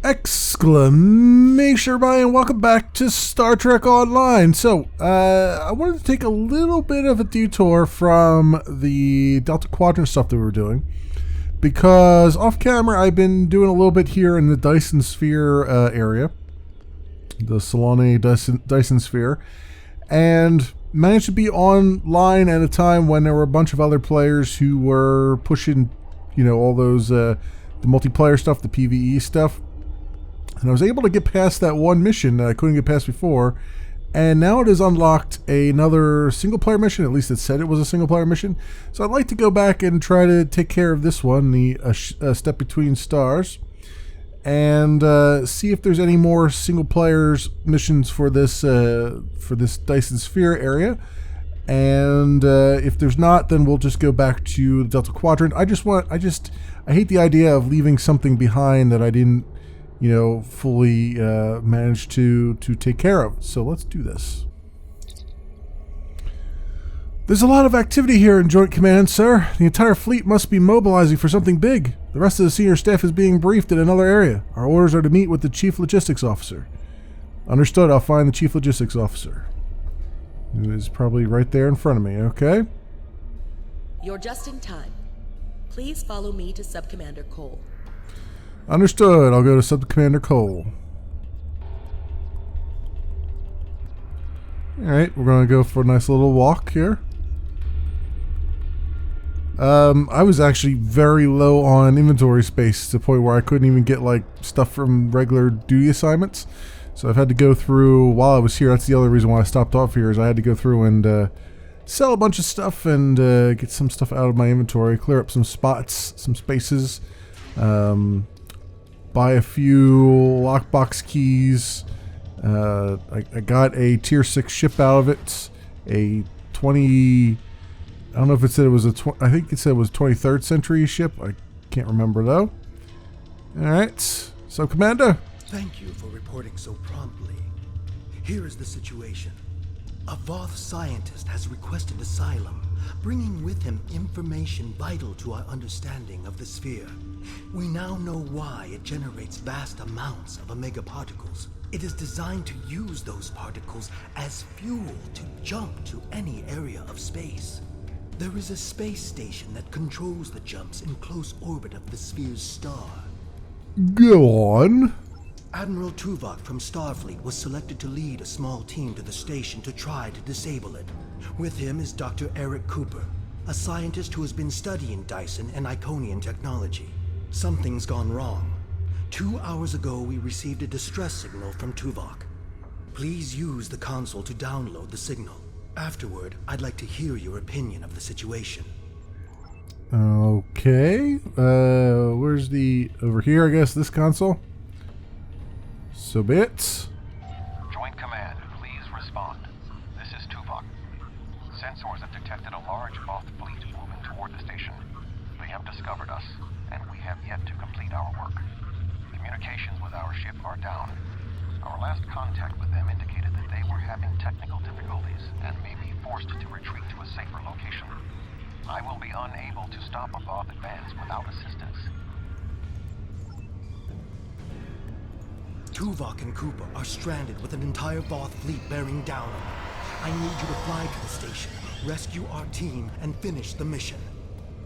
Exclamation, everybody, and welcome back to Star Trek Online. So, I wanted to take a little bit of a detour from the Delta Quadrant stuff that we were doing, because off camera I've been doing a little bit here in the Dyson Sphere area, the Solane Dyson Sphere, and managed to be online at a time when there were a bunch of other players who were pushing, all those, the multiplayer stuff, the PvE stuff. And I was able to get past that one mission that I couldn't get past before, and now it has unlocked another single-player mission. At least it said it was a single-player mission. So I'd like to go back and try to take care of this one, the Step Between Stars, and see if there's any more single-player missions for this Dyson Sphere area. And if there's not, then we'll just go back to the Delta Quadrant. I hate the idea of leaving something behind that I didn't fully managed to take care of. So let's do this. There's a lot of activity here in Joint Command, sir. The entire fleet must be mobilizing for something big. The rest of the senior staff is being briefed in another area. Our orders are to meet with the Chief Logistics Officer. Understood. I'll find the Chief Logistics Officer, who is probably right there in front of me. Okay? You're just in time. Please follow me to Sub-Commander Cole. Understood. I'll go to Sub-Commander Cole. Alright, we're going to go for a nice little walk here. I was actually very low on inventory space to the point where I couldn't even get stuff from regular duty assignments. So I've had to go through, while I was here, that's the other reason why I stopped off here, is I had to go through and sell a bunch of stuff and get some stuff out of my inventory, clear up some spots, some spaces. Buy a few lockbox keys. I got a tier 6 ship out of it. A 20... I don't know if it said it was I think it said it was 23rd century ship. I can't remember though. Alright. So, Commander. Thank you for reporting so promptly. Here is the situation. A Voth scientist has requested asylum, bringing with him information vital to our understanding of the sphere. We now know why it generates vast amounts of omega particles. It is designed to use those particles as fuel to jump to any area of space. There is a space station that controls the jumps in close orbit of the sphere's star. Go on. Admiral Tuvok from Starfleet was selected to lead a small team to the station to try to disable it. With him is Dr. Eric Cooper, a scientist who has been studying Dyson and Iconian technology. Something's gone wrong. 2 hours ago, we received a distress signal from Tuvok. Please use the console to download the signal. Afterward, I'd like to hear your opinion of the situation. Okay. Where's the... over here, I guess, this console? So be it. Joint Command, please respond. This is Tuvok. Sensors have detected a large Voth fleet moving toward the station. They have discovered us, and we have yet to complete our work. Communications with our ship are down. Our last contact with them indicated that they were having technical difficulties and may be forced to retreat to a safer location. I will be unable to stop a Voth advance without assistance. Tuvok and Cooper are stranded with an entire Voth fleet bearing down on them. I need you to fly to the station, rescue our team, and finish the mission.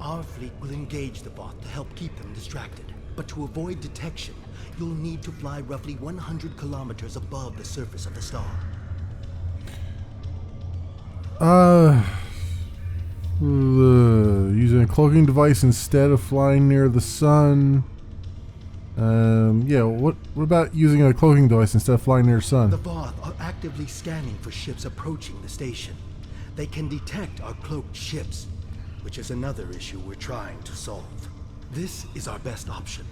Our fleet will engage the Voth to help keep them distracted. But to avoid detection, you'll need to fly roughly 100 kilometers above the surface of the star. Using a cloaking device instead of flying near the sun. Yeah, what about using a cloaking device instead of flying near the sun? The Voth are actively scanning for ships approaching the station. They can detect our cloaked ships, which is another issue we're trying to solve. This is our best option.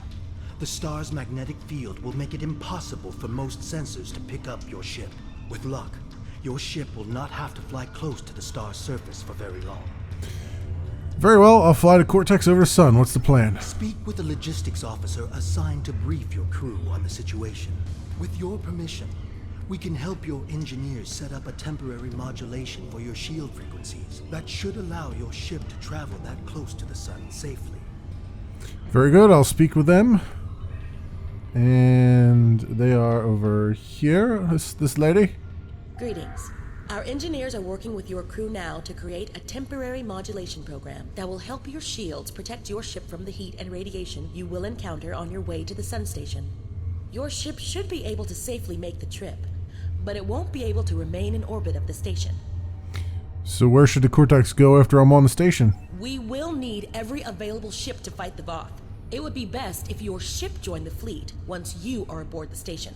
The star's magnetic field will make it impossible for most sensors to pick up your ship. With luck, your ship will not have to fly close to the star's surface for very long. Very well, I'll fly to Cortex over the sun. What's the plan? Speak with the logistics officer assigned to brief your crew on the situation. With your permission, we can help your engineers set up a temporary modulation for your shield frequencies that should allow your ship to travel that close to the sun safely. Very good, I'll speak with them. And they are over here. This lady. Greetings. Our engineers are working with your crew now to create a temporary modulation program that will help your shields protect your ship from the heat and radiation you will encounter on your way to the sun station. Your ship should be able to safely make the trip, but it won't be able to remain in orbit of the station. So where should the Cortex go after I'm on the station? We will need every available ship to fight the Voth. It would be best if your ship joined the fleet once you are aboard the station.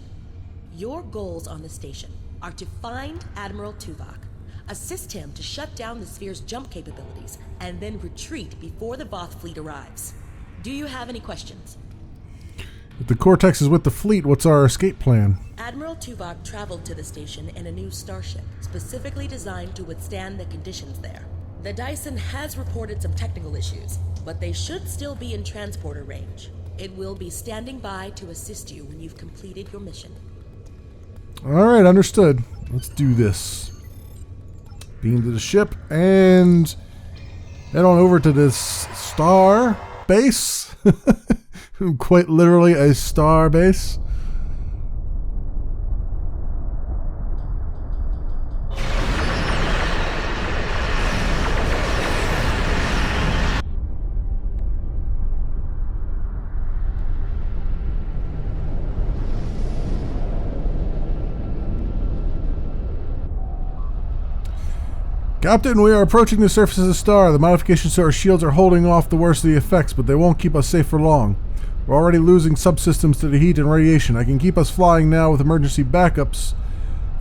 Your goals on the station are to find Admiral Tuvok, assist him to shut down the sphere's jump capabilities, and then retreat before the Voth fleet arrives. Do you have any questions? If the Cortex is with the fleet, what's our escape plan? Admiral Tuvok traveled to the station in a new starship, specifically designed to withstand the conditions there. The Dyson has reported some technical issues, but they should still be in transporter range. It will be standing by to assist you when you've completed your mission. Alright, understood. Let's do this. Beam to the ship and head on over to this star base. Quite literally a star base. Captain, we are approaching the surface of the star. The modifications to our shields are holding off the worst of the effects, but they won't keep us safe for long. We're already losing subsystems to the heat and radiation. I can keep us flying now with emergency backups.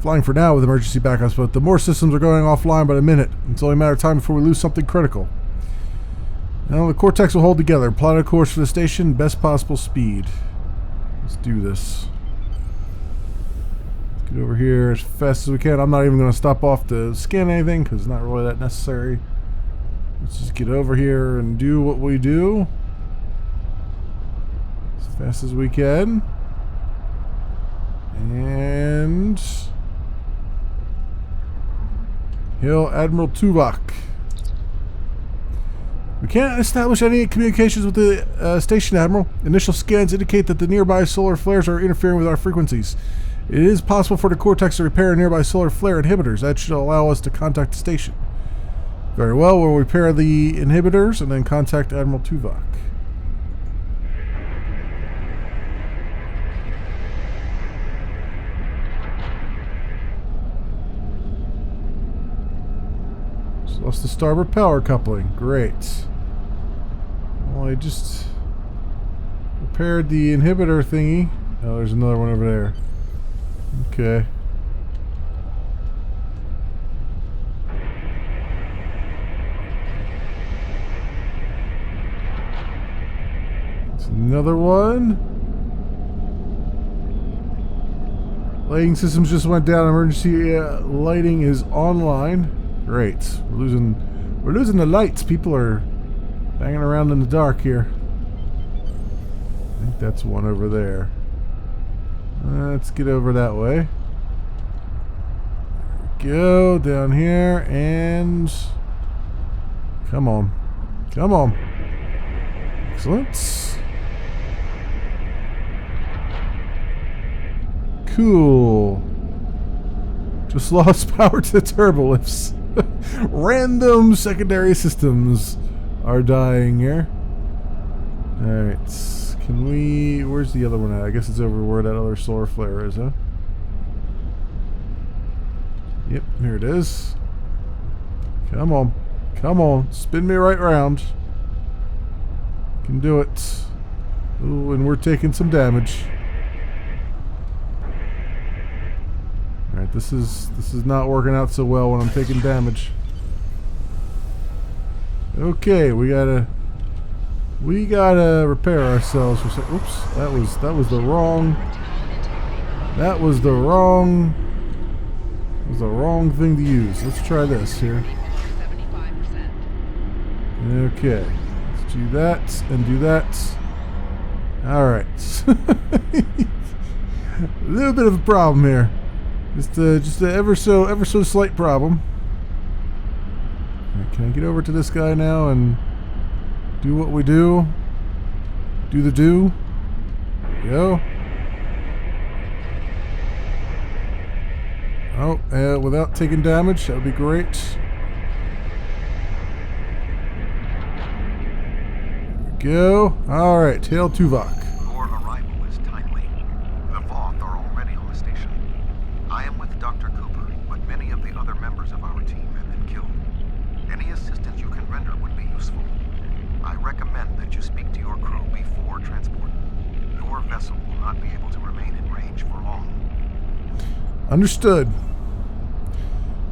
Flying for now with emergency backups, but the more systems are going offline by the minute. It's only a matter of time before we lose something critical. Now the Cortex will hold together. Plot a course for the station, best possible speed. Let's do this. Get over here as fast as we can. I'm not even going to stop off to scan anything because it's not really that necessary. Let's just get over here and do what we do as fast as we can. And hail Admiral Tuvok. We can't establish any communications with the station, Admiral. Initial scans indicate that the nearby solar flares are interfering with our frequencies. It is possible for the Cortex to repair nearby solar flare inhibitors. That should allow us to contact the station. Very well, we'll repair the inhibitors and then contact Admiral Tuvok. Just lost the starboard power coupling. Great. Well, I just repaired the inhibitor thingy. Oh, there's another one over there. Okay. It's another one. Lighting systems just went down. Emergency lighting is online. Great. We're losing the lights. People are banging around in the dark here. I think that's one over there. Let's get over that way. There we go, down here, and come on. Come on. Excellent. Cool. Just lost power to the turbo lifts. Random secondary systems are dying here. Alright. Can we... Where's the other one at? I guess it's over where that other solar flare is, huh? Yep, here it is. Come on. Come on. Spin me right round. Can do it. Ooh, and we're taking some damage. Alright, this is not working out so well when I'm taking damage. Okay, we gotta repair ourselves for a second. Oops, that was the wrong thing to use. Let's try this here. Okay, let's do that and do that. All right, a little bit of a problem here. Just a ever so slight problem. All right, can I get over to this guy now and do what we do? Do the do. There we go. Oh, without taking damage, that would be great. There we go. Alright, Hail Tuvok. Your arrival is timely. The Voth are already on the station. I am with Dr. Cooper, but many of the other members of our team have been killed. Any assistance you can render would be useful. I recommend that you speak to your crew before transport. Your vessel will not be able to remain in range for long. Understood.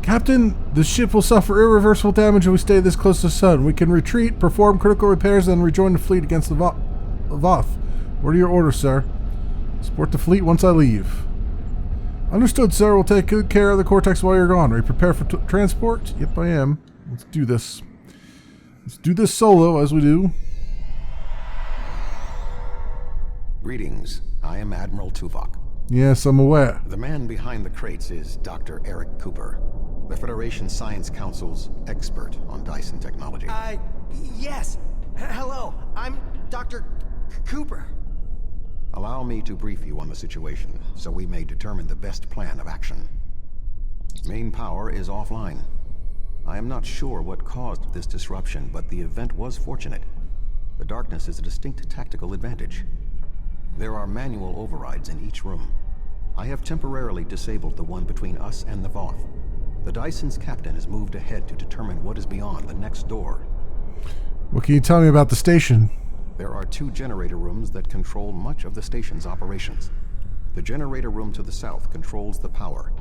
Captain, the ship will suffer irreversible damage if we stay this close to the sun. We can retreat, perform critical repairs, and rejoin the fleet against the Voth. What are your orders, sir? Support the fleet once I leave. Understood, sir. We'll take good care of the Cortex while you're gone. Are you prepared for transport? Yep, I am. Let's do this. Let's do this solo, as we do. Greetings. I am Admiral Tuvok. Yes, I'm aware. The man behind the crates is Dr. Eric Cooper, the Federation Science Council's expert on Dyson technology. Yes. Hello, I'm Dr. Cooper. Allow me to brief you on the situation, so we may determine the best plan of action. Main power is offline. I am not sure what caused this disruption, but the event was fortunate. The darkness is a distinct tactical advantage. There are manual overrides in each room. I have temporarily disabled the one between us and the Voth. The Dyson's captain has moved ahead to determine what is beyond the next door. What can you tell me about the station? There are 2 generator rooms that control much of the station's operations. The generator room to the south controls the power.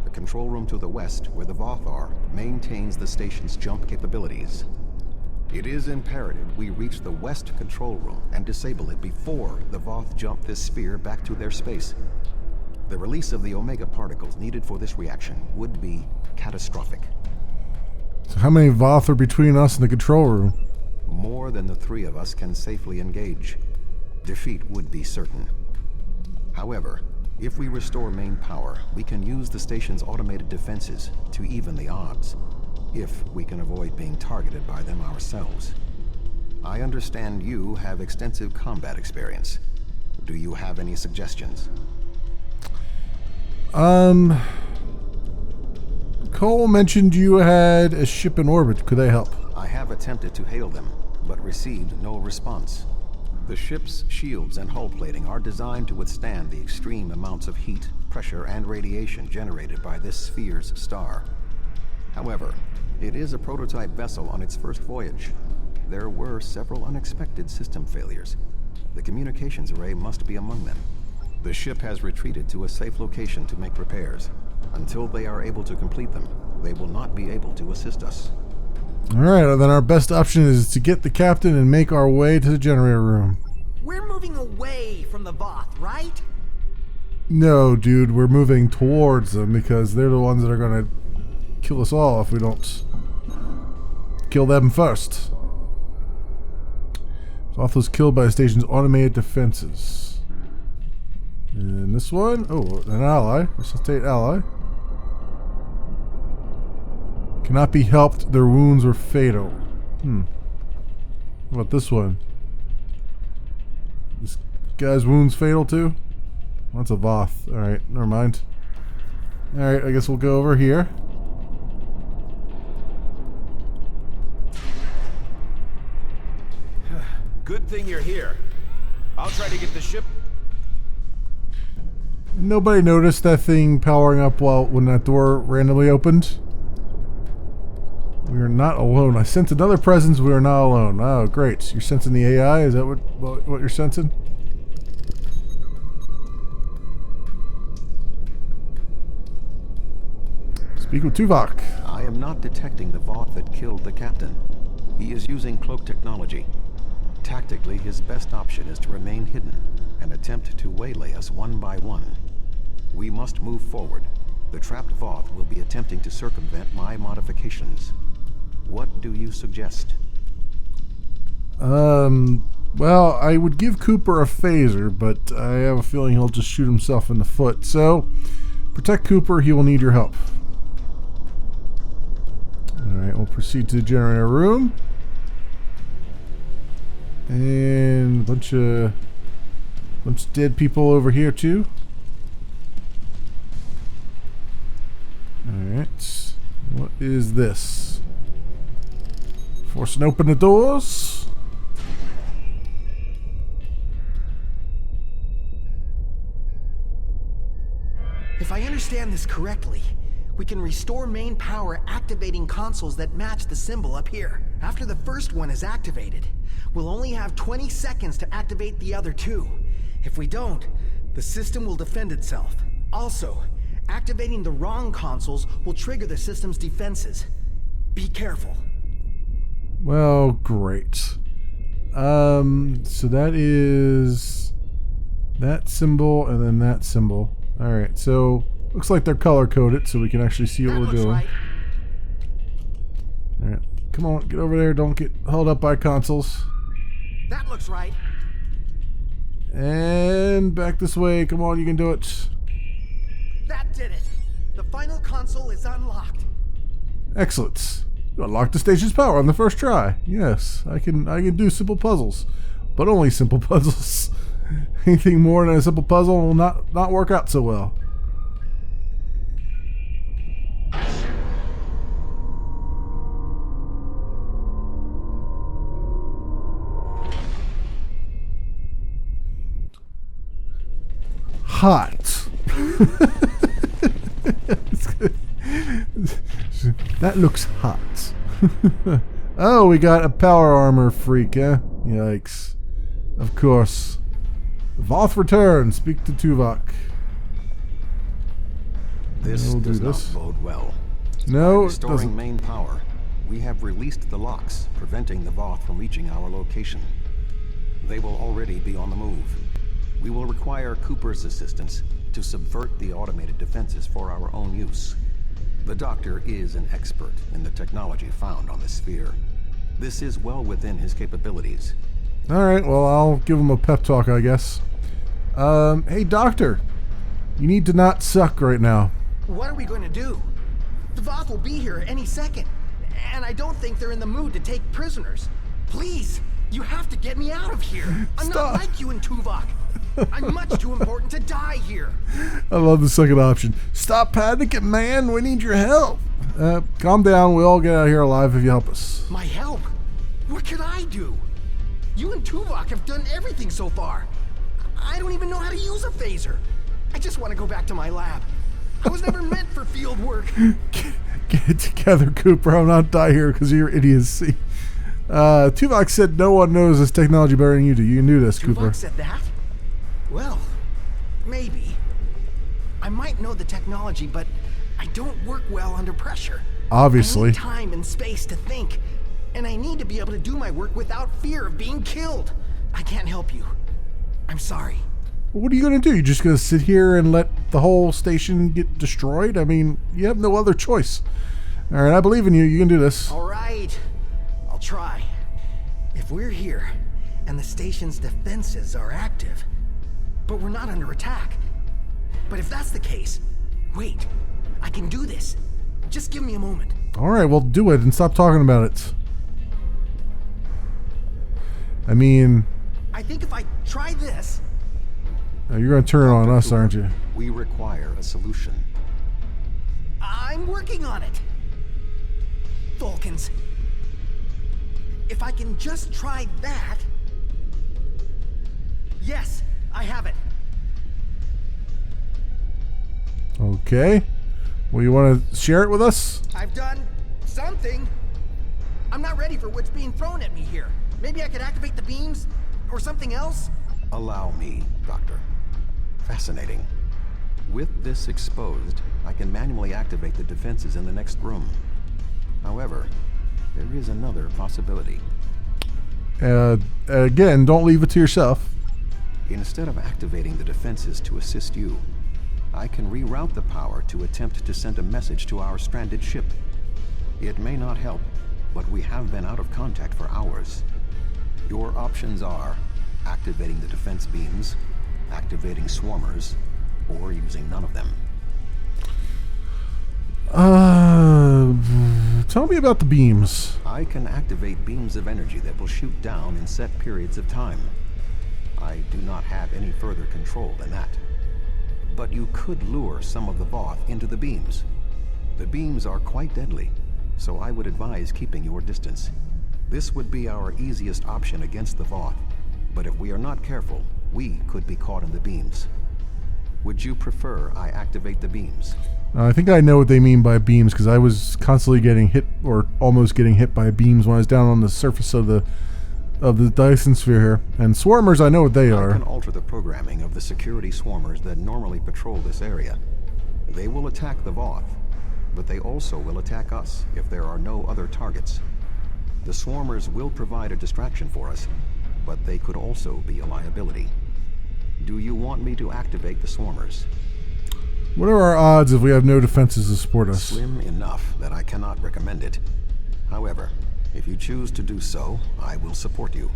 The control room to the west, where the Voth are, maintains the station's jump capabilities. It is imperative we reach the west control room and disable it before the Voth jump this sphere back to their space. The release of the Omega particles needed for this reaction would be catastrophic. So how many Voth are between us and the control room? More than the 3 of us can safely engage. Defeat would be certain. However, if we restore main power, we can use the station's automated defenses to even the odds, if we can avoid being targeted by them ourselves. I understand you have extensive combat experience. Do you have any suggestions? Cole mentioned you had a ship in orbit. Could they help? I have attempted to hail them, but received no response. The ship's shields and hull plating are designed to withstand the extreme amounts of heat, pressure, and radiation generated by this sphere's star. However, it is a prototype vessel on its first voyage. There were several unexpected system failures. The communications array must be among them. The ship has retreated to a safe location to make repairs. Until they are able to complete them, they will not be able to assist us. Alright, then our best option is to get the captain and make our way to the generator room. We're moving away from the Voth, right? No, dude, we're moving towards them because they're the ones that are going to kill us all if we don't kill them first. Voth was killed by the station's automated defenses. And this one, oh, an ally, resuscitate ally. Cannot be helped, their wounds were fatal. What about this one? This guy's wounds fatal too? That's a Voth. Alright, never mind. Alright, I guess we'll go over here. Good thing you're here. I'll try to get the ship. Nobody noticed that thing powering up when that door randomly opened. We are not alone. I sense another presence. We are not alone. Oh, great. You're sensing the AI? Is that what you're sensing? Speak with Tuvok. I am not detecting the Voth that killed the captain. He is using cloak technology. Tactically, his best option is to remain hidden and attempt to waylay us one by one. We must move forward. The trapped Voth will be attempting to circumvent my modifications. What do you suggest? Well, I would give Cooper a phaser, but I have a feeling he'll just shoot himself in the foot. So, protect Cooper, he will need your help. Alright, we'll proceed to the generator room. And a bunch of dead people over here too. Alright. What is this? Forcing open the doors. If I understand this correctly, we can restore main power activating consoles that match the symbol up here. After the first one is activated, we'll only have 20 seconds to activate the other two. If we don't, the system will defend itself. Also, activating the wrong consoles will trigger the system's defenses. Be careful. Well, great. So that is that symbol and then that symbol. Alright, so looks like they're color-coded so we can actually see what we're doing. Right. Alright, come on, get over there. Don't get held up by consoles. That looks right. And back this way. Come on, you can do it. That did it. The final console is unlocked. Excellent. You unlock the station's power on the first try. Yes, I can do simple puzzles, but only simple puzzles. Anything more than a simple puzzle will not work out so well. Hot. That looks hot. Oh, we got a power armor freak, eh? Yikes. Of course. Voth returns. Speak to Tuvok. This We'll do does not this. bode well. No, By it restoring doesn't. main power, we have released the locks, preventing the Voth from reaching our location. They will already be on the move. We will require Cooper's assistance to subvert the automated defenses for our own use. The Doctor is an expert in the technology found on the sphere. This is well within his capabilities. Alright, well, I'll give him a pep talk, I guess. Hey, Doctor. You need to not suck right now. What are we going to do? The Voth will be here any second, and I don't think they're in the mood to take prisoners. Please, you have to get me out of here. I'm Stop. not like you and Tuvok. I'm much too important to die here. I love the second option. Stop panicking, man. We need your help. Calm down. We'll all get out of here alive if you help us. My help? What could I do? You and Tuvok have done everything so far. I don't even know how to use a phaser. I just want to go back to my lab. I was never meant for field work. Get it together, Cooper. I'll not die here because of your idiocy. Tuvok said no one knows this technology better than you do. You can do this, Cooper. Tuvok said that? Well, maybe. I might know the technology, but I don't work well under pressure. Obviously. I need time and space to think, and I need to be able to do my work without fear of being killed. I can't help you. I'm sorry. What are you going to do? You just going to sit here and let the whole station get destroyed? I mean, you have no other choice. All right, I believe in you. You can do this. All right. I'll try. If we're here, and the station's defenses are active, but we're not under attack. But if that's the case, wait. I can do this. Just give me a moment. All right, well, do it and stop talking about it. I mean... I think if I try this... You're going to turn on us, aren't you? We require a solution. I'm working on it. Vulcans. If I can just try that... Yes, I have it. Okay. Well, you want to share it with us? I've done something. I'm not ready for what's being thrown at me here. Maybe I could activate the beams or something else? Allow me, Doctor. Fascinating. With this exposed, I can manually activate the defenses in the next room. However, there is another possibility. Again, don't leave it to yourself. Instead of activating the defenses to assist you, I can reroute the power to attempt to send a message to our stranded ship. It may not help, but we have been out of contact for hours. Your options are activating the defense beams, activating swarmers, or using none of them. Tell me about the beams. I can activate beams of energy that will shoot down in set periods of time. I do not have any further control than that. But you could lure some of the Voth into the beams. The beams are quite deadly, so I would advise keeping your distance. This would be our easiest option against the Voth, but if we are not careful, we could be caught in the beams. Would you prefer I activate the beams? I think I know what they mean by beams, because I was constantly getting hit, or almost getting hit by beams when I was down on the surface of the Dyson sphere here. And swarmers, I know what they are. I can alter the programming of the security swarmers that normally patrol this area. They will attack the Voth, but they also will attack us if there are no other targets. The swarmers will provide a distraction for us, but they could also be a liability. Do you want me to activate the swarmers? What are our odds if we have no defenses to support us? Slim enough that I cannot recommend it. However, if you choose to do so, I will support you.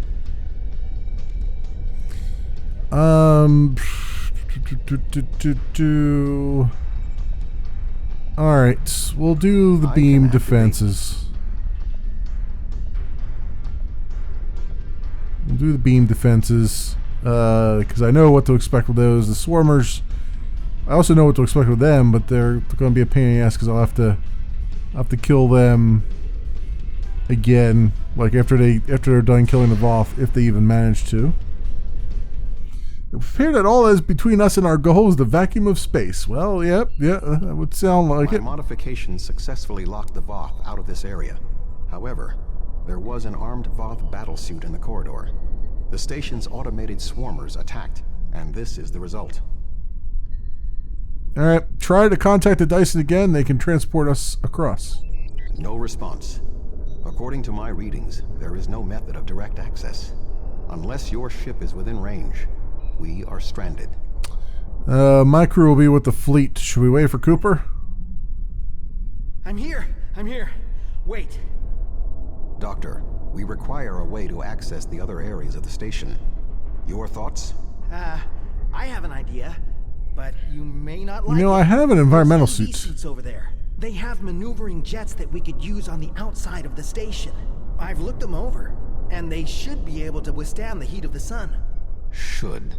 Alright, we'll do the beam defenses. We'll do the beam defenses, because I know what to expect with those. The swarmers, I also know what to expect with them, but they're going to be a pain in the ass because I'll have to kill them again, like after they're done killing the Voth, if they even manage to. It would appear that all that is between us and our goal is the vacuum of space. Well, yeah, that would sound like it. My modifications successfully locked the Voth out of this area. However, there was an armed Voth battlesuit in the corridor. The station's automated swarmers attacked, and this is the result. Alright, try to contact the Dyson again. They can transport us across. No response. According to my readings, there is no method of direct access. Unless your ship is within range, we are stranded. My crew will be with the fleet. Should we wait for Cooper? I'm here. Wait. Doctor, we require a way to access the other areas of the station. Your thoughts? I have an idea, but you may not like it. You know, I have an environmental Those EV suit. suits over there. They have maneuvering jets that we could use on the outside of the station. I've looked them over, and they should be able to withstand the heat of the sun. Should.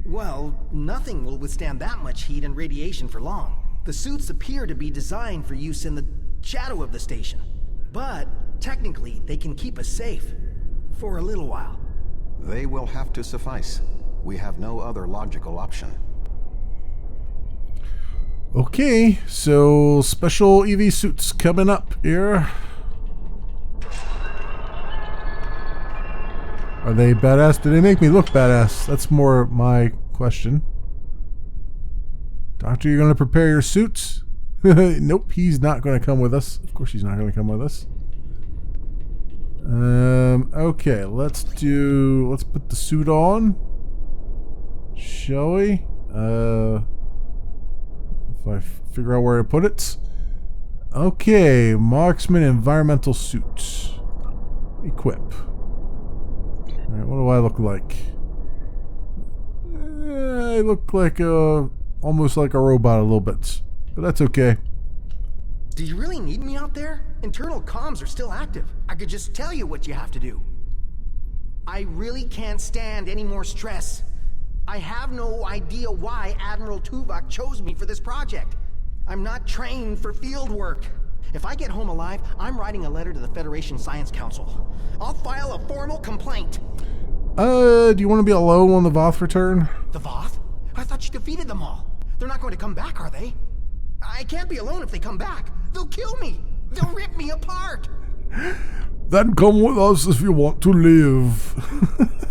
Well, nothing will withstand that much heat and radiation for long. The suits appear to be designed for use in the shadow of the station. But, technically, they can keep us safe. For a little while. They will have to suffice. We have no other logical option. Okay, so special EV suits coming up here. Are they badass? Do they make me look badass? That's more my question. Doctor, you're going to prepare your suits? Nope, he's not going to come with us. Of course he's not going to come with us. Okay, let's put the suit on. Shall we? If I figure out where to put it. Okay, marksman environmental suit. Equip. Alright, what do I look like? I look like almost like a robot a little bit. But that's okay. Do you really need me out there? Internal comms are still active. I could just tell you what you have to do. I really can't stand any more stress. I have no idea why Admiral Tuvok chose me for this project. I'm not trained for field work. If I get home alive, I'm writing a letter to the Federation Science Council. I'll file a formal complaint. Do you want to be alone when the Voth return? The Voth? I thought you defeated them all. They're not going to come back, are they? I can't be alone if they come back. They'll kill me. They'll rip me apart. Then come with us if you want to live.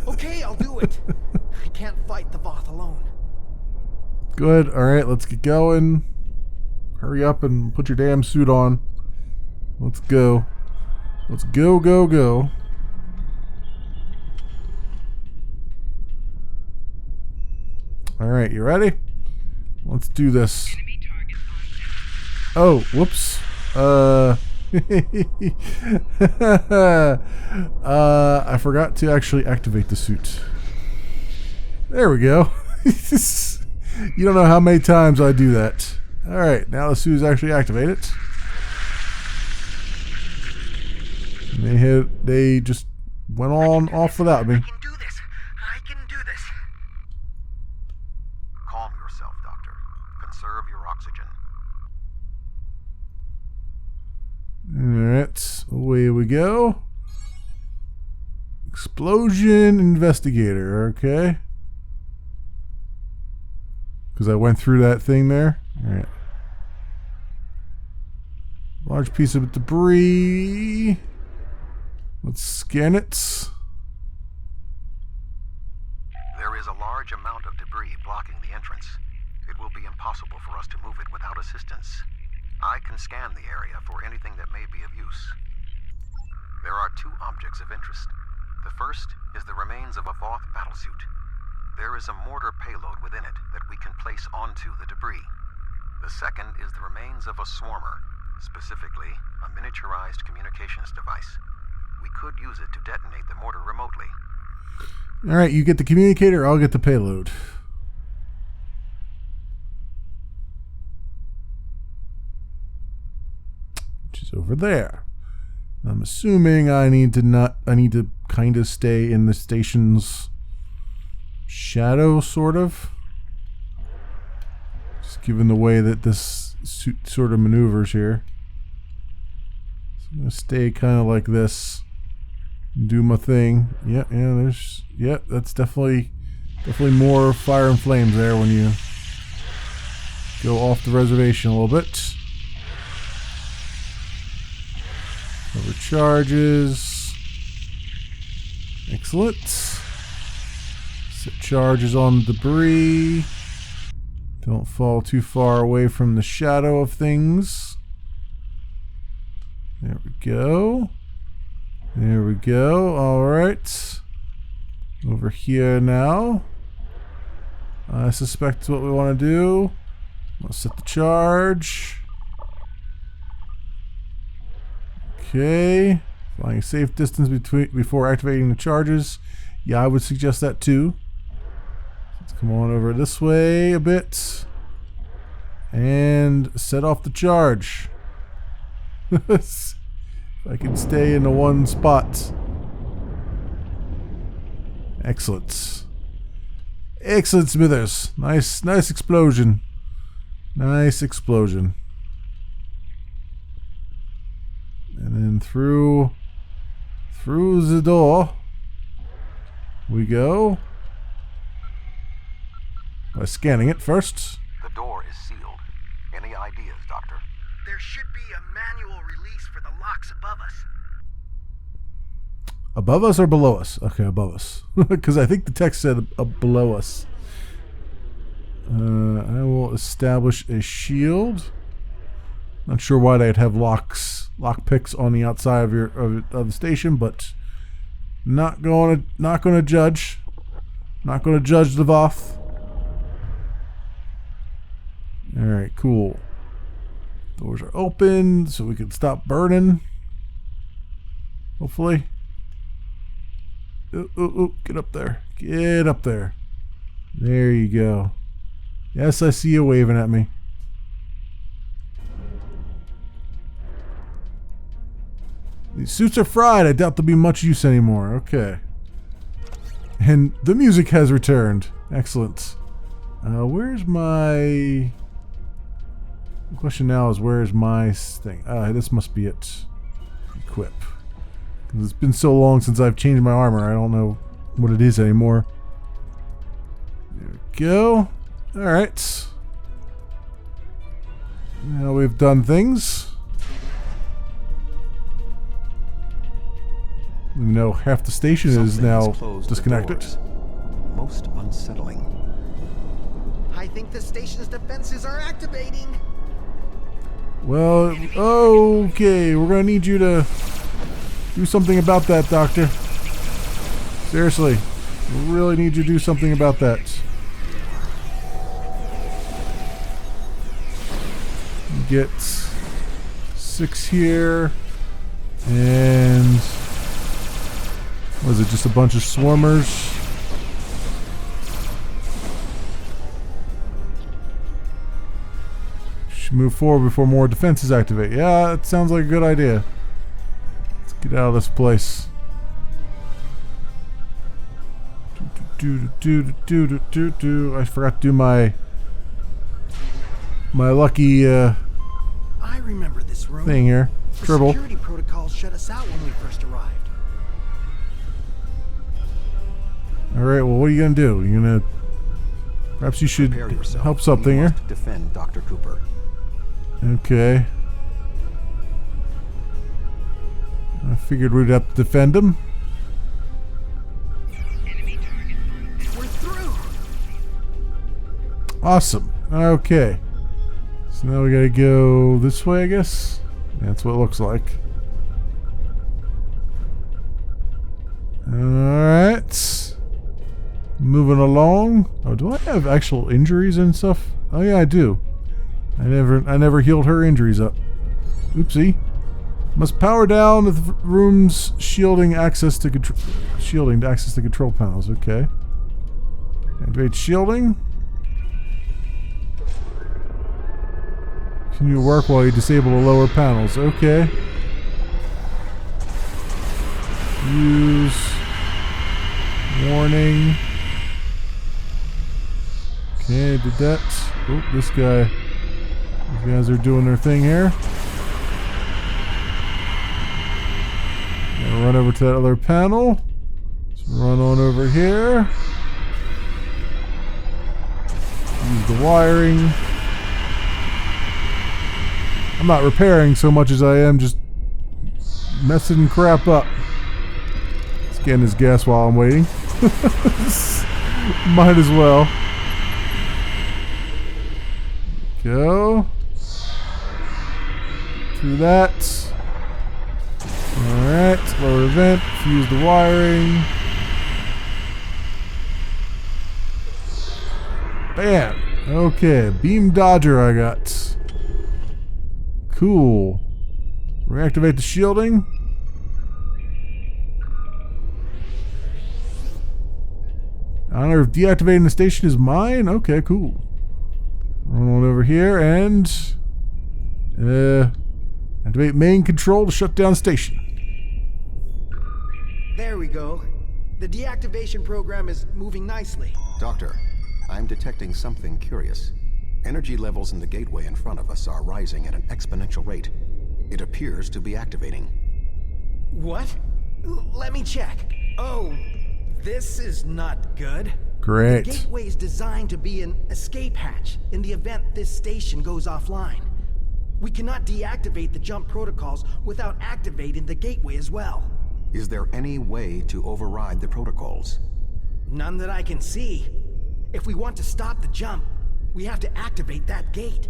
Okay, I'll do it. I can't fight the Voth alone. Good. Alright, let's get going. Hurry up and put your damn suit on. Let's go. Let's go, go, go. Alright, you ready? Let's do this. Oh, whoops. I forgot to actually activate the suit. There we go. You don't know how many times I do that. Alright, now the suit is actually activated. They just went on off without me. I can do this. Calm yourself, Doctor. Conserve your oxygen. Alright, away we go. Explosion investigator, okay. Because I went through that thing there. Alright. Large piece of debris. Let's scan it. There is a large amount of debris blocking the entrance. It will be impossible for us to move it without assistance. I can scan the area for anything that may be of use. There are two objects of interest. The first is the remains of a Voth battlesuit. There is a mortar payload within it that we can place onto the debris. The second is the remains of a swarmer, specifically a miniaturized communications device. We could use it to detonate the mortar remotely. Alright, you get the communicator, I'll get the payload. Which is over there. I'm assuming I need to kind of stay in the station's shadow, sort of. Just given the way that this suit sort of maneuvers here. So I'm gonna stay kind of like this. Do my thing. Yeah, that's definitely more fire and flames there when you go off the reservation a little bit. Overcharges. Excellent. Set charges on debris. Don't fall too far away from the shadow of things. There we go. There we go. Alright. Over here now. I suspect what we want to do. Let's set the charge. Okay. Flying a safe distance before activating the charges. Yeah, I would suggest that too. Let's come on over this way a bit. And set off the charge. I can stay in the one spot. Excellent. Excellent, Smithers. Nice explosion. Nice explosion. And then through the door we go. By scanning it first. The door is sealed. Any ideas, Doctor? There should be a manual release for the locks above us. Above us or below us? Okay, above us. Because I think the text said below us. I will establish a shield. Not sure why they'd have lock picks on the outside of the station, but not going to judge. Not going to judge the Voth. All right, cool. Doors are open, so we can stop burning. Hopefully. Ooh, get up there. Get up there. There you go. Yes, I see you waving at me. These suits are fried. I doubt there'll be much use anymore. Okay. And the music has returned. Excellent. Where's my... The question now is, where's my thing? This must be it. Equip. Because it's been so long since I've changed my armor, I don't know what it is anymore. There we go. Alright. Now we've done things. We know half the station is now disconnected. Most unsettling. I think the station's defenses are activating. Well, okay, we're gonna need you to do something about that, Doctor. Seriously, we really need you to do something about that. Get 6 here, and what is it, just a bunch of swarmers? Should move forward before more defenses activate. Yeah, that sounds like a good idea. Let's get out of this place. I forgot to do my lucky I remember this room. thing here. The Dribble. security protocols shut us out when we first arrived. Alright, well, what are you going to do? You're going to... Perhaps you should Prepare yourself. help something You here. must defend Dr. Cooper. Okay. I figured we'd have to defend him. We're through! Awesome. Okay. So now we gotta go this way, I guess? That's what it looks like. Alright. Moving along. Oh, do I have actual injuries and stuff? Oh yeah, I do. I never healed her injuries up. Oopsie. Must power down the room's shielding to access the control panels. Okay. Activate shielding. Continue to work while you disable the lower panels. Okay. Use. Warning. Okay, did that. Oh, this guy. These guys are doing their thing here. Gotta run over to that other panel. Let's run on over here. Use the wiring. I'm not repairing so much as I am just messing crap up. Scan this gas while I'm waiting. Might as well. Go. Through that. Alright, lower vent, fuse the wiring. Bam! Okay, beam dodger I got. Cool. Reactivate the shielding. I don't know if deactivating the station is mine. Okay, cool. Run on over here and activate main control to shut down the station. There we go. The deactivation program is moving nicely. Doctor, I'm detecting something curious. Energy levels in the gateway in front of us are rising at an exponential rate. It appears to be activating. What? Let me check. Oh, this is not good. Great. The gateway is designed to be an escape hatch in the event this station goes offline. We cannot deactivate the jump protocols without activating the gateway as well. Is there any way to override the protocols? None that I can see. If we want to stop the jump, we have to activate that gate.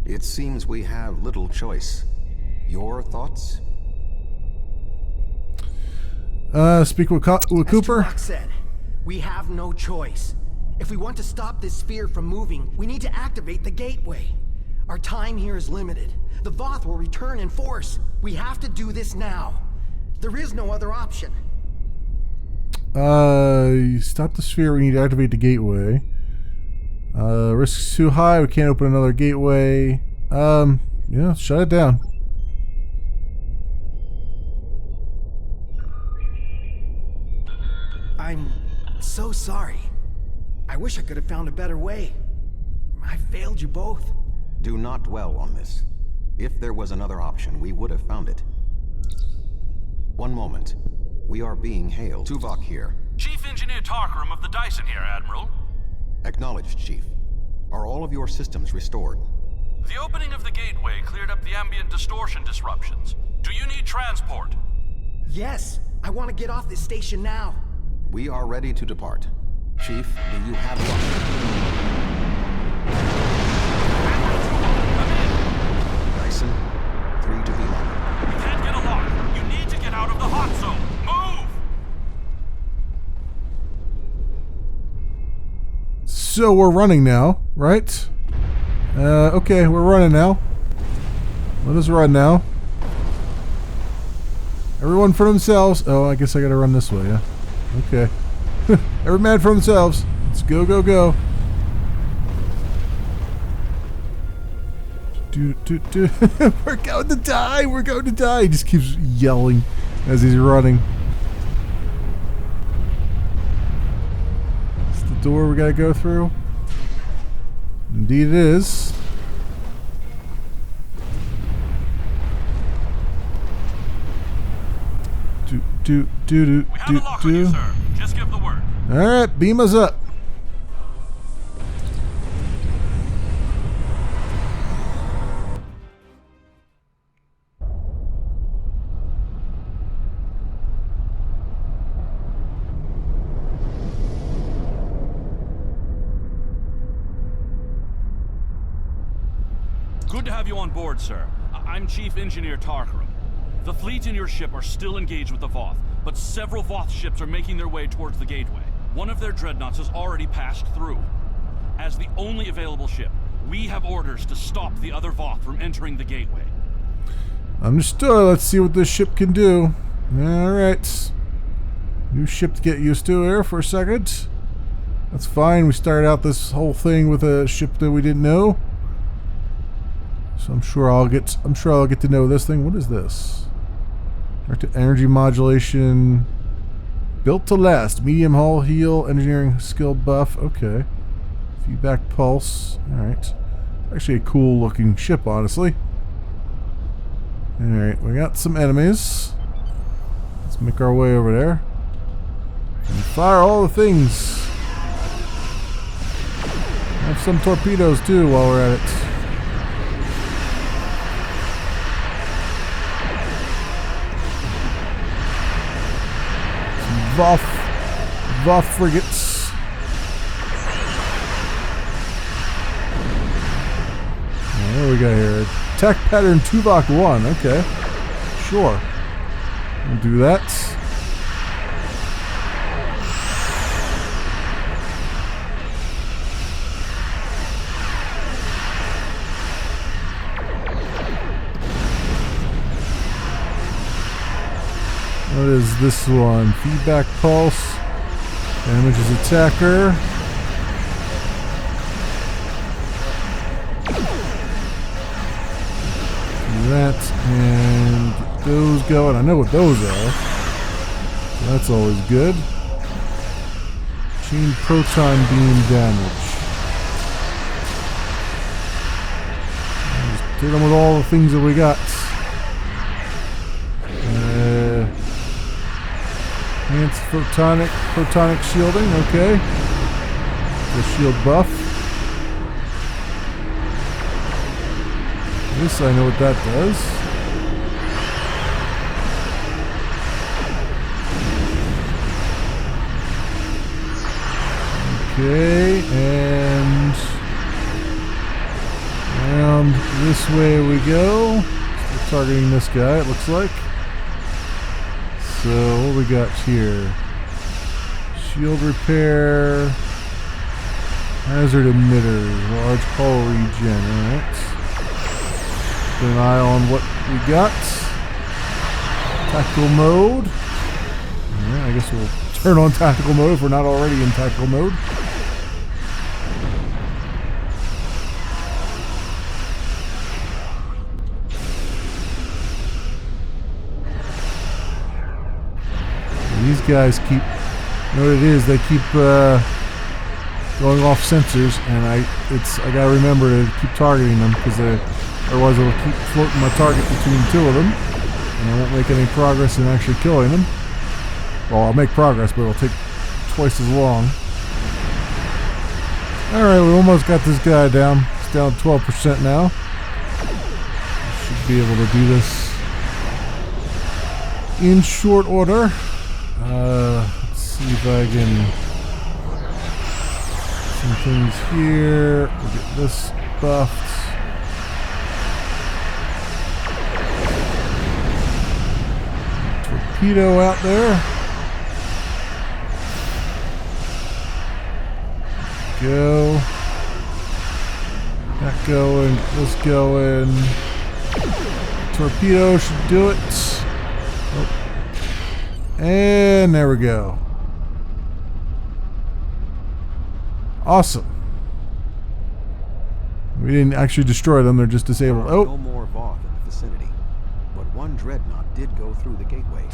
It seems we have little choice. Your thoughts? Speak with Cooper. As Turok said, we have no choice. If we want to stop this sphere from moving, we need to activate the gateway. Our time here is limited. The Voth will return in force. We have to do this now. There is no other option. You stop the sphere, we need to activate the gateway. Risk's too high, we can't open another gateway. Yeah, shut it down. I'm so sorry. I wish I could have found a better way. I failed you both. Do not dwell on this. If there was another option, we would have found it. One moment. We are being hailed. Tuvok here. Chief Engineer Tarkram of the Dyson here, Admiral. Acknowledged, Chief. Are all of your systems restored? The opening of the gateway cleared up the ambient distortion disruptions. Do you need transport? Yes, I want to get off this station now. We are ready to depart. Chief, do you have luck? Dyson, 3 to V-Lock. You can't get a lock. You need to get out of the hot zone. Move! So we're running now, right? Okay, we're running now. Let us run now. Everyone for themselves. Oh, I guess I gotta run this way, yeah. Okay. Every man for themselves. Let's go, go, go. We're going to die. We're going to die. He just keeps yelling as he's running. It's the door we gotta go through. Indeed it is. We have a lock on you, sir. Just give the word. Alright, beam us up. Good to have you on board, sir. I'm Chief Engineer Tarkaram. The fleet and your ship are still engaged with the Voth, but several Voth ships are making their way towards the gateway. One of their dreadnoughts has already passed through. As the only available ship, we have orders to stop the other Voth from entering the gateway. Understood. Let's see what this ship can do. Alright. New ship to get used to here for a second. That's fine. We started out this whole thing with a ship that we didn't know. So I'm sure I'll get to know this thing. What is this? Directed energy modulation. Built to last. Medium hull heal. Engineering skill buff. Okay. Feedback pulse. Alright. Actually a cool looking ship, honestly. Alright, we got some enemies. Let's make our way over there. And fire all the things. Have some torpedoes too while we're at it. Voth frigates. What do we got here? Attack pattern Tuvok 1. Okay. Sure. We'll do that. What is this one? Feedback pulse. Damages attacker. Do that and get those going. I know what those are. So that's always good. Chain proton beam damage. Just hit them with all the things that we got. Enhanced photonic shielding, okay. The shield buff. This I know what that does. Okay, and around this way we go. We're targeting this guy, it looks like. So, what we got here? Shield repair. Hazard emitters. Large hull regen. Alright. Keep an eye on what we got. Tactical mode. Alright, I guess we'll turn on tactical mode if we're not already in tactical mode. These guys keep, you know what it is, they keep going off sensors, and I gotta remember to keep targeting them, because otherwise it'll keep floating my target between two of them, and I won't make any progress in actually killing them. Well, I'll make progress, but it'll take twice as long. Alright, we almost got this guy down. It's down 12% now. Should be able to do this in short order. Let's see if I can some things here. We'll get this buffed. Torpedo out there. Go. That going. This going. Torpedo should do it. Oh. And there we go. Awesome. We didn't actually destroy them, they're just disabled. There are Oh! no more Voth in the vicinity, but one dreadnought did go through the gateway.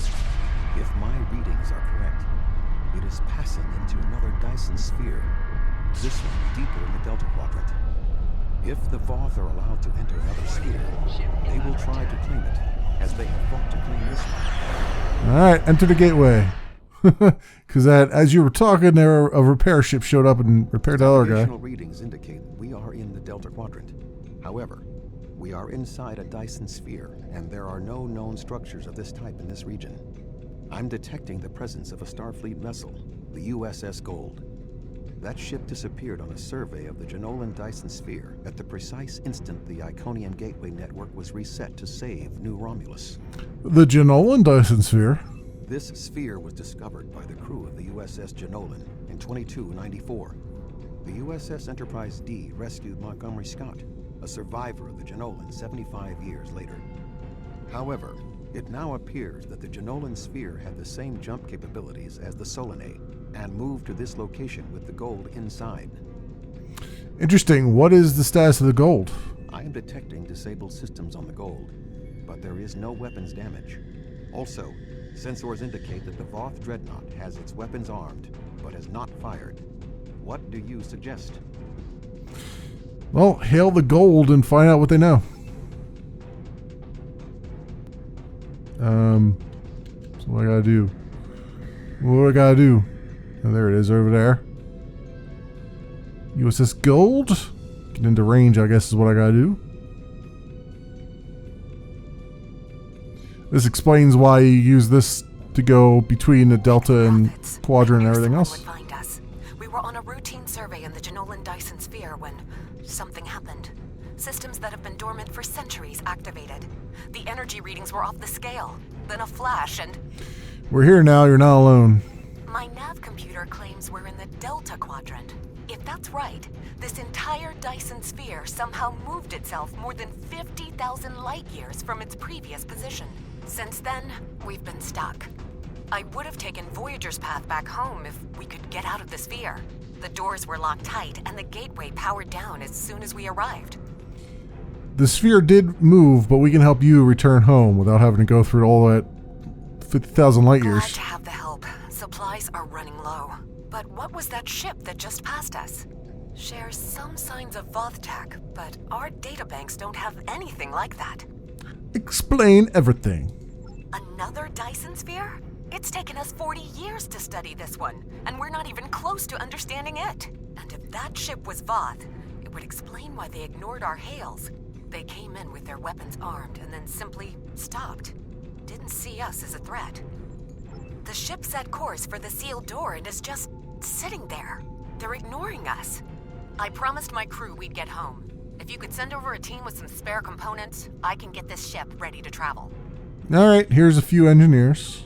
If my readings are correct, it is passing into another Dyson sphere. This one deeper in the Delta Quadrant. If the Voth are allowed to enter another sphere, they will try to claim it. as they have fought to clean this one. All right, enter the gateway. Because as you were talking, there a repair ship showed up and repaired the other guy. Navigational readings indicate we are in the Delta Quadrant. However, we are inside a Dyson sphere, and there are no known structures of this type in this region. I'm detecting the presence of a Starfleet vessel, the USS Gold. That ship disappeared on a survey of the Janolan Dyson sphere at the precise instant the Iconium Gateway network was reset to save New Romulus. The Janolan Dyson sphere? This sphere was discovered by the crew of the USS Janolan in 2294. The USS Enterprise D rescued Montgomery Scott, a survivor of the Janolan 75 years later. However, it now appears that the Janolan sphere had the same jump capabilities as the Solanae, and moved to this location with the Gold inside. Interesting. What is the status of the Gold? I am detecting disabled systems on the Gold, but there is no weapons damage. Also, sensors indicate that the Voth Dreadnought has its weapons armed, but has not fired. What do you suggest? Well, hail the Gold and find out what they know. So what I gotta do? What do I gotta do? Oh, there it is over there. USS Gold? Get into range, I guess, is what I gotta do. This explains why you use this to go between the Delta and Quadrant and everything else. Find us. We were on a routine survey in the Janolan Dyson sphere when something happened. Systems that have been dormant for centuries activated. The energy readings were off the scale. Then a flash and... We're here now, you're not alone. My nav computer claims we're in the Delta Quadrant. If that's right, this entire Dyson sphere somehow moved itself more than 50,000 light years from its previous position. Since then, we've been stuck. I would have taken Voyager's path back home if we could get out of the sphere. The doors were locked tight and the gateway powered down as soon as we arrived. The sphere did move, but we can help you return home without having to go through all that 50,000 light years. Glad to have the help. Supplies are running low. But what was that ship that just passed us? Shares some signs of Voth tech, but our databanks don't have anything like that. Explain everything. Another Dyson sphere? It's taken us 40 years to study this one, and we're not even close to understanding it. And if that ship was Voth, it would explain why they ignored our hails. They came in with their weapons armed and then simply stopped. Didn't see us as a threat. The ship set course for the sealed door and is just sitting there. They're ignoring us. I promised my crew we'd get home. If you could send over a team with some spare components, I can get this ship ready to travel. All right, here's a few engineers.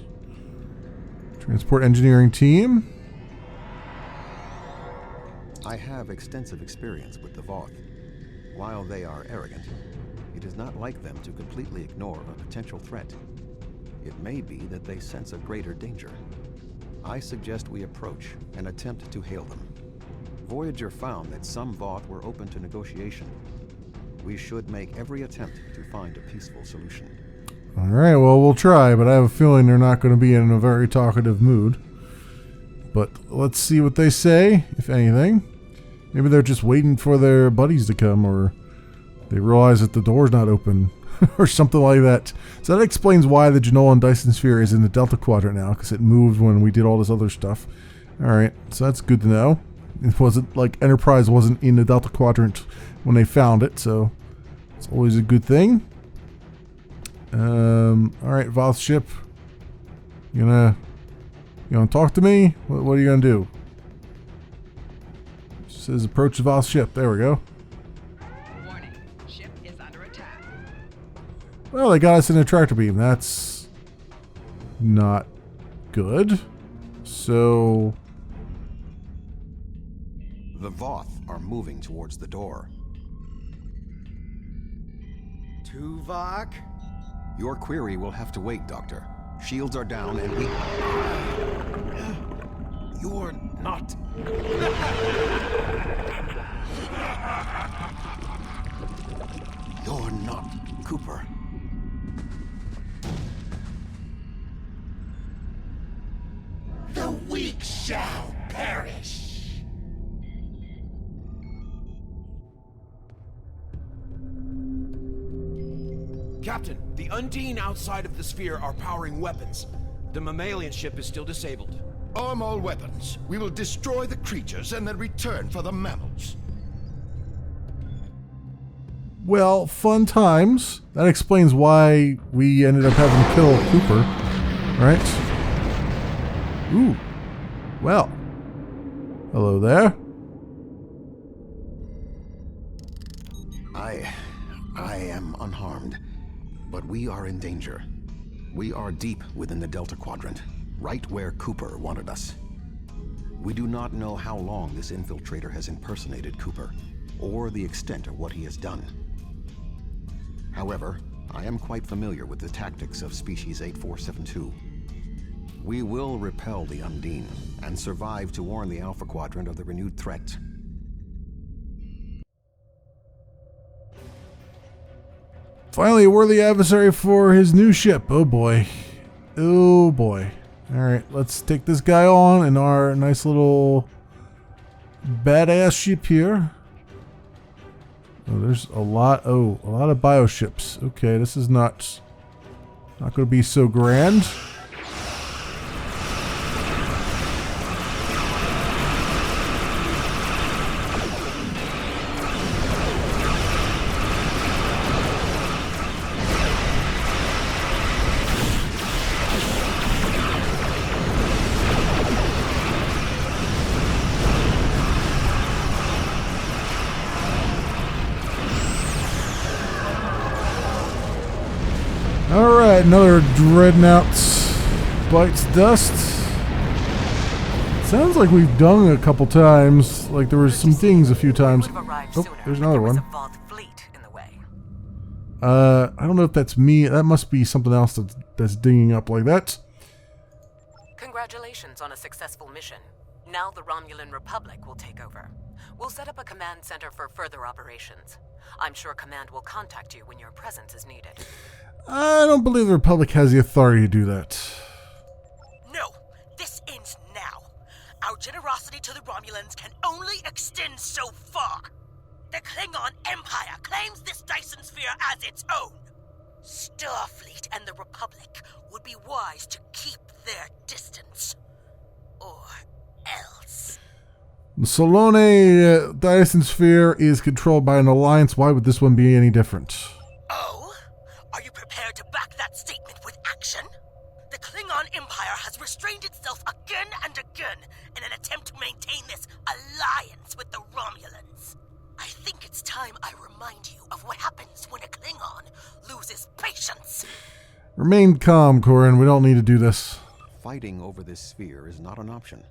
Transport engineering team. I have extensive experience with the Voth. While they are arrogant, it is not like them to completely ignore a potential threat. It may be that they sense a greater danger. I suggest we approach and attempt to hail them. Voyager found that some Voth were open to negotiation. We should make every attempt to find a peaceful solution. All right, well, we'll try, but I have a feeling they're not going to be in a very talkative mood. But let's see what they say, if anything. Maybe they're just waiting for their buddies to come, or they realize that the door's not open, or something like that. So that explains why the Janolan Dyson sphere is in the Delta Quadrant now, because it moved when we did all this other stuff. All right, so that's good to know. It wasn't like Enterprise wasn't in the Delta Quadrant when they found it, so it's always a good thing. All right, Voth ship. You gonna talk to me? What are you gonna do? It says approach the Voth ship. There we go. Warning, ship is under attack. Well, they got us in a tractor beam. That's not good. So The Voth are moving towards the door. Tuvok? Your query will have to wait, Doctor. Shields are down and we... You're not... You're not Cooper. The weak shall perish. Captain, the Undine outside of the sphere are powering weapons. The mammalian ship is still disabled. Arm all weapons. We will destroy the creatures and then return for the mammals. Well, fun times. That explains why we ended up having to kill Cooper, right? Ooh. Well. Hello there. I am unharmed, but we are in danger. We are deep within the Delta Quadrant, right where Cooper wanted us. We do not know how long this infiltrator has impersonated Cooper, or the extent of what he has done. However, I am quite familiar with the tactics of Species 8472. We will repel the Undine, and survive to warn the Alpha Quadrant of the renewed threat. Finally, a worthy adversary for his new ship. Oh boy. Oh boy. Alright, let's take this guy on in our nice little badass ship here. Oh, there's a lot of bioships. Okay, this is not going to be so grand. Alright, another dreadnought bites dust. Sounds like we've done it a couple times. Like there was some things a few times. Oh, there's another one. I don't know if that's me. That must be something else that's dinging up like that. Congratulations on a successful mission. Now the Romulan Republic will take over. We'll set up a command center for further operations. I'm sure Command will contact you when your presence is needed. I don't believe the Republic has the authority to do that. No, this ends now. Our generosity to the Romulans can only extend so far. The Klingon Empire claims this Dyson Sphere as its own. Starfleet and the Republic would be wise to keep their distance. Or else. The Solone Dyson Sphere is controlled by an alliance. Why would this one be any different? Oh? Are you prepared to back that statement with action? The Klingon Empire has restrained itself again and again in an attempt to maintain this alliance with the Romulans. I think it's time I remind you of what happens when a Klingon loses patience. Remain calm, Corin. We don't need to do this. Fighting over this sphere is not an option.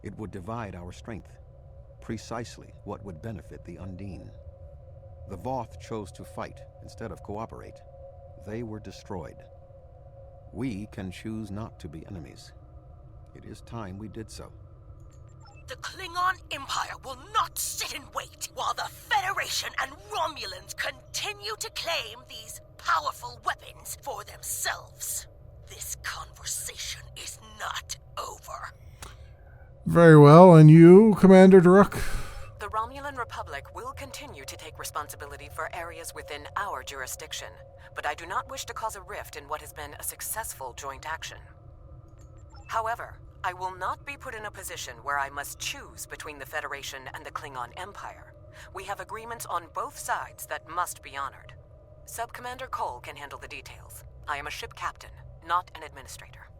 It would divide our strength. Precisely what would benefit the Undine. The Voth chose to fight instead of cooperate. They were destroyed. We can choose not to be enemies. It is time we did so. The Klingon Empire will not sit and wait while the Federation and Romulans continue to claim these powerful weapons for themselves. This conversation is not over. Very well, and you, Commander Druk? The Romulan Republic will continue to take responsibility for areas within our jurisdiction, but I do not wish to cause a rift in what has been a successful joint action. However, I will not be put in a position where I must choose between the Federation and the Klingon Empire. We have agreements on both sides that must be honored. Sub-Commander Cole can handle the details. I am a ship captain, not an administrator.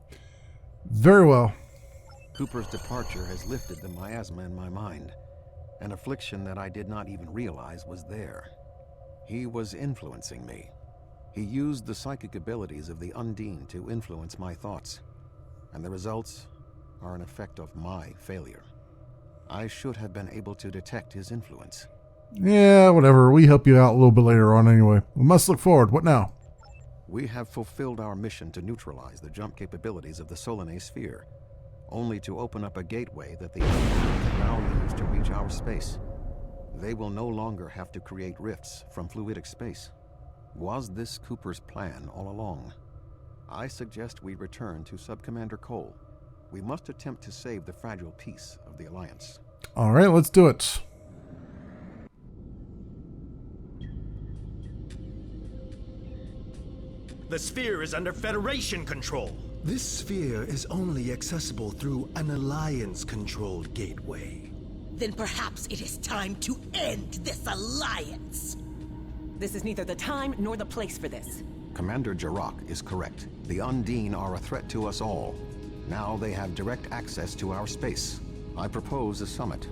Very well. Cooper's departure has lifted the miasma in my mind, an affliction that I did not even realize was there. He was influencing me. He used the psychic abilities of the Undine to influence my thoughts, and the results are an effect of my failure. I should have been able to detect his influence. Yeah, whatever. We help you out a little bit later on anyway. We must look forward. What now? We have fulfilled our mission to neutralize the jump capabilities of the Solanae sphere, only to open up a gateway that the Undine can now use to reach our space. They will no longer have to create rifts from fluidic space. Was this Cooper's plan all along? I suggest we return to Sub-Commander Cole. We must attempt to save the fragile peace of the Alliance. All right, let's do it. The sphere is under Federation control. This sphere is only accessible through an Alliance-controlled gateway. Then perhaps it is time to end this alliance. This is neither the time nor the place for this. Commander Jirok is correct. The Undine are a threat to us all. Now they have direct access to our space. I propose a summit.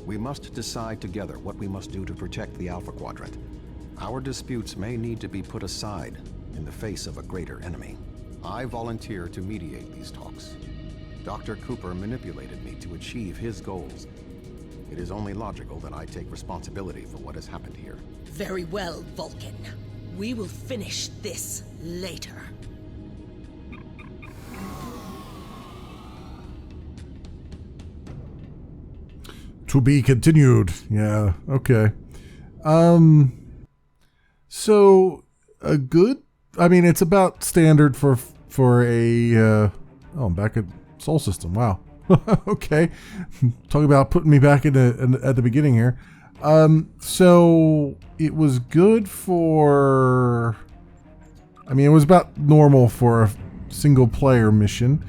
We must decide together what we must do to protect the Alpha Quadrant. Our disputes may need to be put aside in the face of a greater enemy. I volunteer to mediate these talks. Dr. Cooper manipulated me to achieve his goals. It is only logical that I take responsibility for what has happened here. Very well, Vulcan. We will finish this later. To be continued. Yeah, okay. So a good, I mean, it's about standard for a oh, I'm back at Sol System. Wow. Okay. Talking about putting me back at the beginning here. So it was good for, I mean, it was about normal for a single player mission.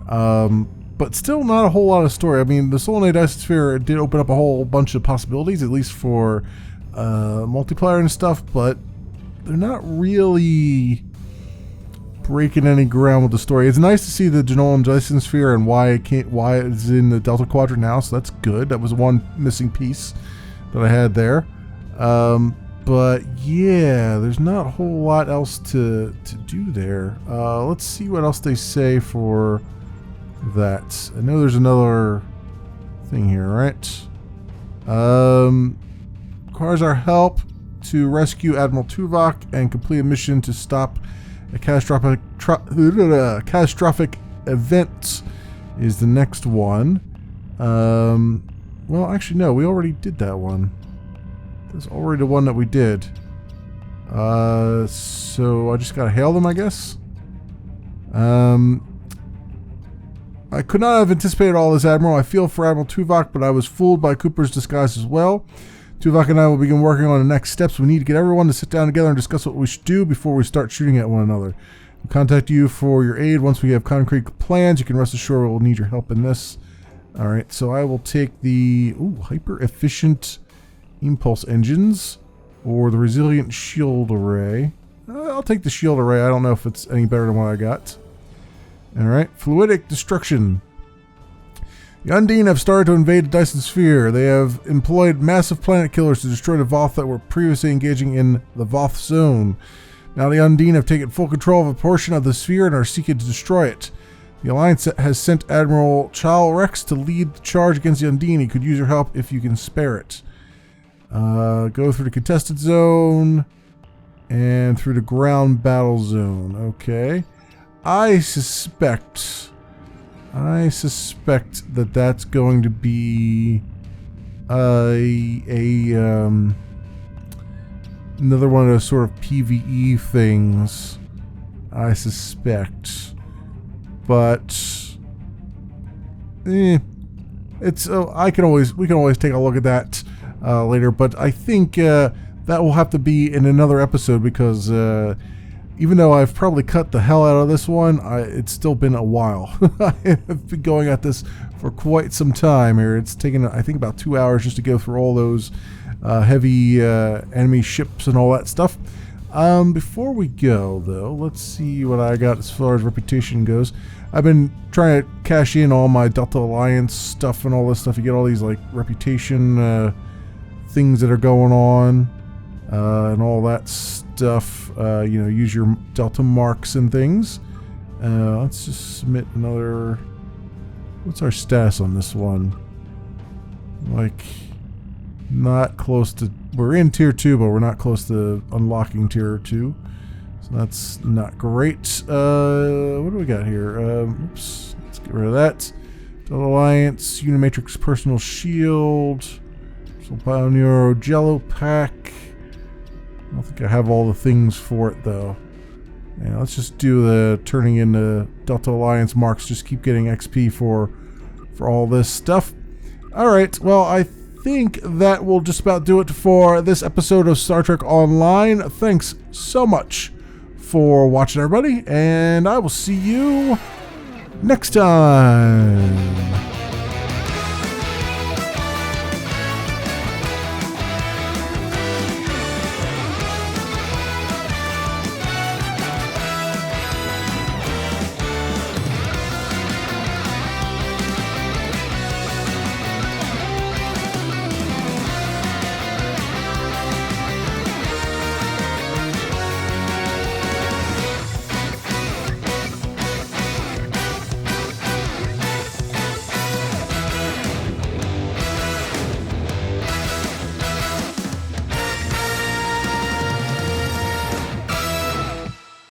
But still not a whole lot of story. I mean, the Solanae Dyson Sphere did open up a whole bunch of possibilities, at least for multiplayer and stuff, but they're not really breaking any ground with the story. It's nice to see the Genolan Dyson Sphere and why it's in the Delta Quadrant now, so that's good. That was one missing piece that I had there. But yeah, there's not a whole lot else to do there. Let's see what else they say for that. I know there's another thing here, right? Requires our help to rescue Admiral Tuvok and complete a mission to stop a catastrophic event is the next one. Well, actually, no, we already did that one. That's already the one that we did. So I just gotta hail them, I guess. I could not have anticipated all this, Admiral. I feel for Admiral Tuvok, but I was fooled by Cooper's disguise as well. Tuvok and I will begin working on the next steps. We need to get everyone to sit down together and discuss what we should do before we start shooting at one another. We'll contact you for your aid once we have concrete plans. You can rest assured we'll need your help in this. Alright, so I will take the hyper-efficient impulse engines or the resilient shield array. I'll take the shield array. I don't know if it's any better than what I got. Alright, fluidic destruction. The Undine have started to invade the Dyson Sphere. They have employed massive planet killers to destroy the Voth that were previously engaging in the Voth zone. Now the Undine have taken full control of a portion of the sphere and are seeking to destroy it. The Alliance has sent Admiral Chal Rex to lead the charge against the Undine. He could use your help if you can spare it. Go through the contested zone and through the ground battle zone. Okay. I suspect that that's going to be another one of those sort of PvE things. I suspect, but it's we can always take a look at that later. But I think that will have to be in another episode because. Even though I've probably cut the hell out of this one, it's still been a while. I have been going at this for quite some time here. It's taken, I think, about 2 hours just to go through all those heavy enemy ships and all that stuff. Before we go, though, let's see what I got as far as reputation goes. I've been trying to cash in all my Delta Alliance stuff and all this stuff. You get all these, like, reputation things that are going on and all that stuff. Use your Delta marks and things. Let's just submit another. What's our status on this one? Like, not close to. We're in tier 2, but we're not close to unlocking tier 2. So that's not great. What do we got here? Oops. Let's get rid of that. Delta Alliance, Unimatrix Personal Shield, Pioneer Jello Pack. I don't think I have all the things for it, though. Yeah, let's just do the turning into Delta Alliance marks. Just keep getting XP for all this stuff. Alright, well, I think that will just about do it for this episode of Star Trek Online. Thanks so much for watching, everybody, and I will see you next time.